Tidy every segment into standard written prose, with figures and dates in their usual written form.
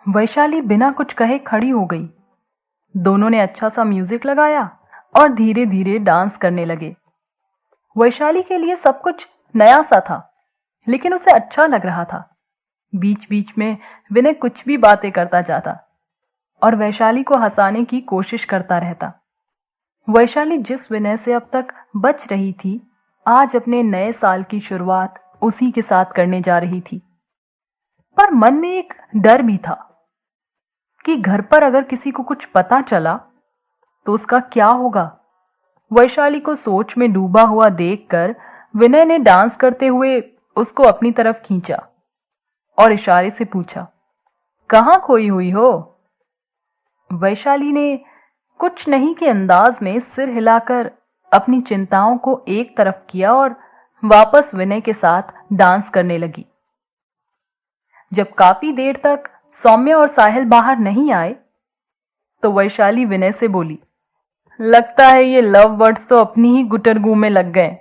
वैशाली बिना कुछ कहे खड़ी हो गई। दोनों ने अच्छा सा म्यूजिक लगाया और धीरे धीरे डांस करने लगे। वैशाली के लिए सब कुछ नया सा था, लेकिन उसे अच्छा लग रहा था। बीच बीच में विनय कुछ भी बातें करता जाता और वैशाली को हंसाने की कोशिश करता रहता। वैशाली जिस विनय से अब तक बच रही थी, आज अपने नए साल की शुरुआत उसी के साथ करने जा रही थी। पर मन में एक डर भी था कि घर पर अगर किसी को कुछ पता चला तो उसका क्या होगा। वैशाली को सोच में डूबा हुआ देखकर विनय ने डांस करते हुए उसको अपनी तरफ खींचा और इशारे से पूछा, कहाँ खोई हुई हो? वैशाली ने कुछ नहीं के अंदाज में सिर हिलाकर अपनी चिंताओं को एक तरफ किया और वापस विनय के साथ डांस करने लगी। जब काफी देर तक सौम्या और साहिल बाहर नहीं आए तो वैशाली विनय से बोली, लगता है ये लव वर्ड्स तो अपनी ही गुटरगू में लग गए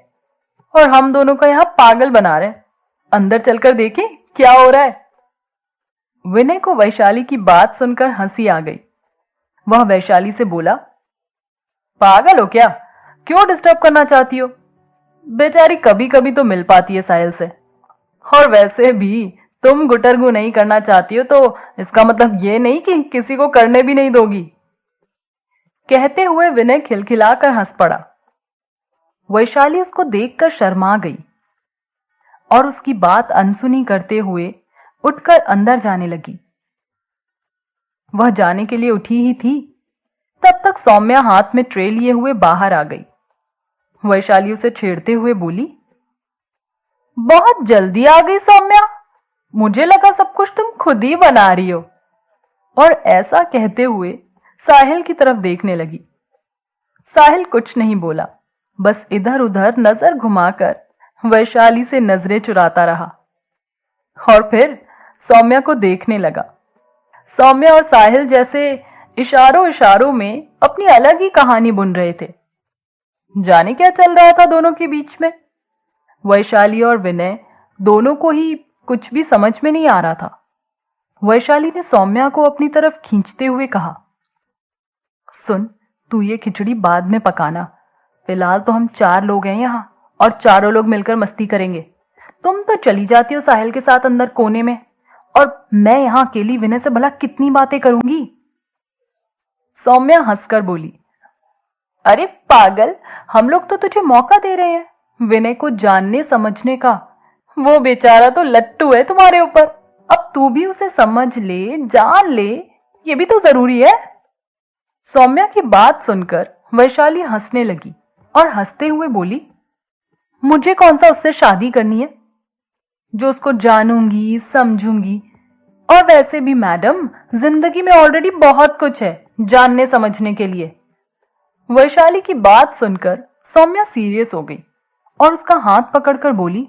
और हम दोनों को यहां पागल बना रहे। अंदर चलकर देखें क्या हो रहा है। विनय को वैशाली की बात सुनकर हंसी आ गई। वह वैशाली से बोला, पागल हो क्या? क्यों डिस्टर्ब करना चाहती हो? बेचारी कभी कभी तो मिल पाती है साहिल से, और वैसे भी तुम गुटरगू नहीं करना चाहती हो तो इसका मतलब ये नहीं कि किसी को करने भी नहीं दोगी। कहते हुए विनय खिलखिलाकर हंस पड़ा। वैशाली उसको देखकर शर्मा गई और उसकी बात अनसुनी करते हुए उठकर अंदर जाने लगी। वह जाने के लिए उठी ही थी, तब तक सौम्या हाथ में ट्रे लिए हुए बाहर आ गई। वैशाली उसे छेड़ते हुए बोली, बहुत जल्दी आ गई सौम्या, मुझे लगा सब कुछ तुम खुद ही बना रही हो। और ऐसा कहते हुए साहिल की तरफ देखने लगी। साहिल कुछ नहीं बोला, बस इधर उधर नजर घुमाकर वैशाली से नजरें चुराता रहा और फिर सौम्या को देखने लगा। सौम्या और साहिल जैसे इशारों इशारों में अपनी अलग ही कहानी बुन रहे थे। जाने क्या चल रहा था दोनों के बीच में। वैशाली और विनय दोनों को ही कुछ भी समझ में नहीं आ रहा था। वैशाली ने सौम्या को अपनी तरफ खींचते हुए कहा, सुन, तू ये खिचड़ी बाद में पकाना, फिलहाल तो हम 4 लोग हैं यहाँ और चारों लोग मिलकर मस्ती करेंगे। तुम तो चली जाती हो साहिल के साथ अंदर कोने में, और मैं यहाँ अकेली विनय से भला कितनी बातें करूंगी। सौम्या हंसकर बोली, अरे पागल, हम लोग तो तुझे मौका दे रहे हैं विनय को जानने समझने का। वो बेचारा तो लट्टू है तुम्हारे ऊपर, अब तू भी उसे समझ ले, जान ले, ये भी तो जरूरी है। सौम्या की बात सुनकर वैशाली हंसने लगी और हंसते हुए बोली, मुझे कौन सा उससे शादी करनी है जो उसको जानूंगी समझूंगी। और वैसे भी मैडम, जिंदगी में ऑलरेडी बहुत कुछ है जानने समझने के लिए। वैशाली की बात सुनकर सौम्या सीरियस हो गई और उसका हाथ पकड़कर बोली,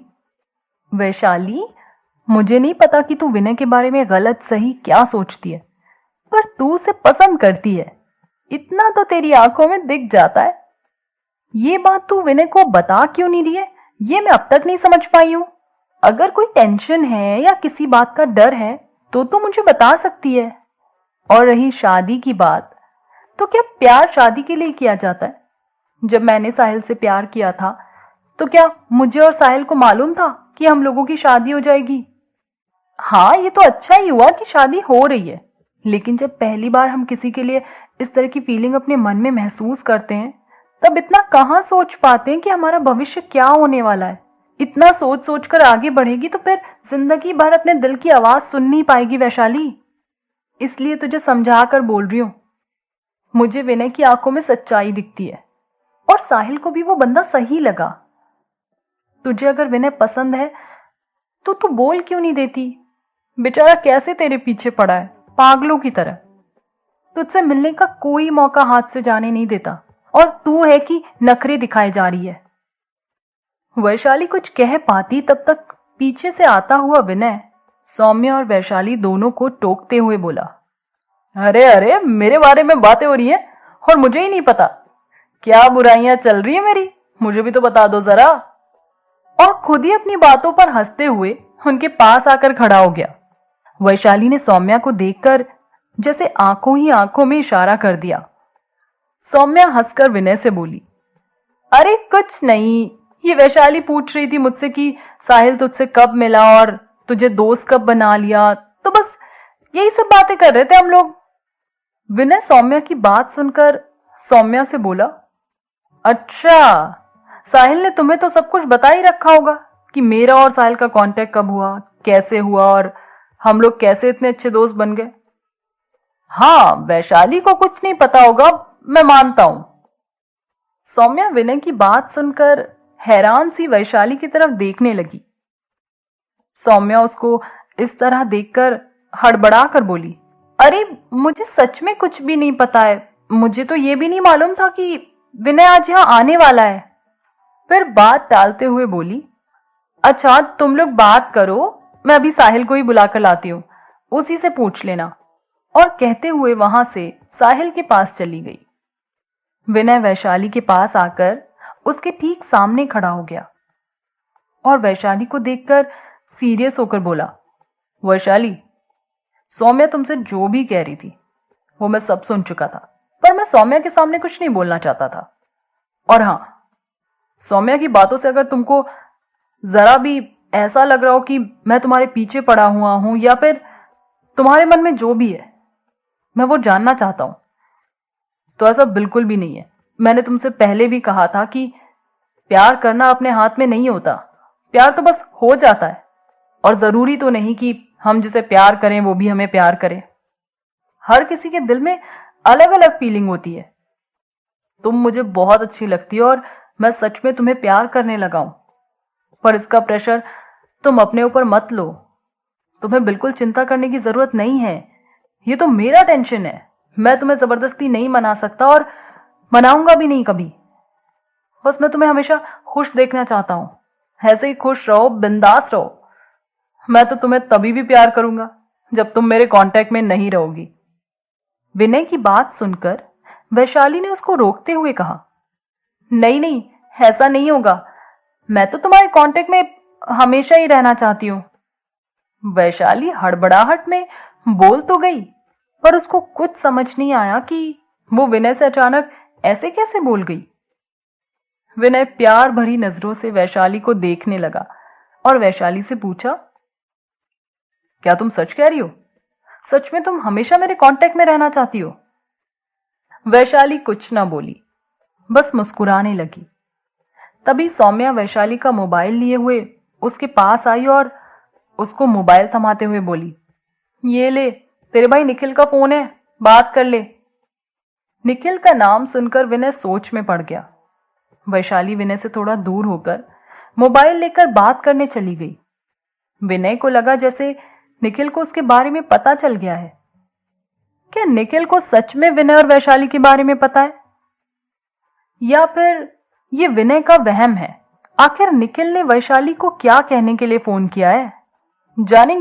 वैशाली, मुझे नहीं पता कि तू विनय के बारे में गलत सही क्या सोचती है, पर तू उसे पसंद करती है, इतना तो तेरी आंखों में दिख जाता है। ये बात तू विनय को बता क्यों नहीं रही है, ये मैं अब तक नहीं समझ पाई हूं। अगर कोई टेंशन है या किसी बात का डर है तो मुझे बता सकती है। और रही शादी की बात, तो क्या प्यार शादी के लिए किया जाता है? जब मैंने साहिल से प्यार किया था तो क्या मुझे और साहिल को मालूम था कि हम लोगों की शादी हो जाएगी? हाँ, ये तो अच्छा ही हुआ कि शादी हो रही है, लेकिन जब पहली बार हम किसी के लिए इस तरह की फीलिंग अपने मन में महसूस करते हैं तब इतना कहाँ सोच पाते हैं कि हमारा भविष्य क्या होने वाला है। इतना सोच सोच कर आगे बढ़ेगी तो फिर जिंदगी भर अपने दिल की आवाज सुन नहीं पाएगी वैशाली। इसलिए तुझे समझा कर बोल रही हूं। मुझे विनय की आंखों में सच्चाई दिखती है और साहिल को भी वो बंदा सही लगा। तुझे अगर विनय पसंद है तो तू बोल क्यों नहीं देती? बेचारा कैसे तेरे पीछे पड़ा है पागलों की तरह। तुझसे मिलने का कोई मौका हाथ से जाने नहीं देता और तू है कि नखरे दिखाए जा रही है। वैशाली कुछ कह पाती तब तक पीछे से आता हुआ विनय सौम्या और वैशाली दोनों को टोकते हुए बोला, अरे अरे, मेरे बारे में बातें हो रही हैं और मुझे ही नहीं पता। क्या बुराइयां चल रही है मेरी, मुझे भी तो बता दो जरा। और खुद ही अपनी बातों पर हंसते हुए उनके पास आकर खड़ा हो गया। वैशाली ने सौम्या को देखकर जैसे आंखों ही आंखों में इशारा कर दिया। सौम्या हंसकर विनय से बोली, अरे कुछ नहीं, ये वैशाली पूछ रही थी मुझसे कि साहिल तुझसे कब मिला और तुझे दोस्त कब बना लिया, तो बस यही सब बातें कर रहे थे हम लोग। विनय सौम्या की बात सुनकर सौम्या से बोला, अच्छा, साहिल ने तुम्हें तो सब कुछ बता ही रखा होगा कि मेरा और साहिल का कांटेक्ट कब हुआ, कैसे हुआ और हम लोग कैसे इतने अच्छे दोस्त बन गए। हाँ, वैशाली को कुछ नहीं पता होगा, मैं मानता हूं। सौम्या विनय की बात सुनकर हैरान सी वैशाली की तरफ देखने लगी। सौम्या उसको इस तरह देखकर हड़बड़ा कर बोली, अरे मुझे सच में कुछ भी नहीं पता है, मुझे तो ये भी नहीं मालूम था कि विनय आज यहां आने वाला है। फिर बात टालते हुए बोली, अच्छा तुम लोग बात करो, मैं अभी साहिल को ही बुलाकर लाती हूं, उसी से पूछ लेना। और कहते हुए वहां से साहिल के पास चली गई। विनय वैशाली के पास आकर उसके ठीक सामने खड़ा हो गया और वैशाली को देखकर सीरियस होकर बोला, वैशाली, सौम्या तुमसे जो भी कह रही थी वो मैं सब सुन चुका था, पर मैं सौम्या के सामने कुछ नहीं बोलना चाहता था। और हां, सौम्या की बातों से अगर तुमको जरा भी ऐसा लग रहा हो कि मैं तुम्हारे पीछे पड़ा हुआ हूं या फिर तुम्हारे मन में जो भी है मैं वो जानना चाहता हूं, तो ऐसा बिल्कुल भी नहीं है। मैंने तुमसे पहले भी कहा था कि प्यार करना अपने हाथ में नहीं होता, प्यार तो बस हो जाता है और जरूरी तो नहीं कि हम जिसे प्यार करें वो भी हमें प्यार करे। हर किसी के दिल में अलग अलग फीलिंग होती है। तुम मुझे बहुत अच्छी लगती हो और मैं सच में तुम्हें प्यार करने लगा हूं, पर इसका प्रेशर तुम अपने ऊपर मत लो। तुम्हें बिल्कुल चिंता करने की जरूरत नहीं है, ये तो मेरा टेंशन है। मैं तुम्हें जबरदस्ती नहीं मना सकता और मनाऊंगा भी नहीं कभी। बस मैं तुम्हें हमेशा खुश देखना चाहता हूं, ऐसे ही खुश रहो, बिंदास रहो। मैं तो तुम्हें तभी भी प्यार करूंगा जब तुम मेरे कांटेक्ट में नहीं रहोगी। विनय की बात सुनकर वैशाली ने उसको रोकते हुए कहा, नहीं नहीं, ऐसा नहीं होगा, मैं तो तुम्हारे कांटेक्ट में हमेशा ही रहना चाहती हूं। वैशाली हड़बड़ाहट में बोल तो गई, पर उसको कुछ समझ नहीं आया कि वो विनय से अचानक ऐसे कैसे बोल गई। विनय प्यार भरी नजरों से वैशाली को देखने लगा और वैशाली से पूछा, क्या तुम सच कह रही हो? सच में तुम हमेशा मेरे कांटेक्ट में रहना चाहती हो? वैशाली कुछ ना बोली, बस मुस्कुराने लगी। तभी सौम्या वैशाली का मोबाइल लिए हुए उसके पास आई और उसको मोबाइल थमाते हुए बोली, ये ले, तेरे भाई निखिल का फोन है, बात कर ले। निखिल का नाम सुनकर विनय सोच में पड़ गया। वैशाली विनय से थोड़ा दूर होकर मोबाइल लेकर बात करने चली गई। विनय को लगा जैसे निखिल को उसके बारे में पता चल गया है। क्या निखिल को सच में विनय और वैशाली के बारे में पता है, या फिर ये विनय का वहम है? आखिर निखिल ने वैशाली को क्या कहने के लिए फोन किया है, जानेंगे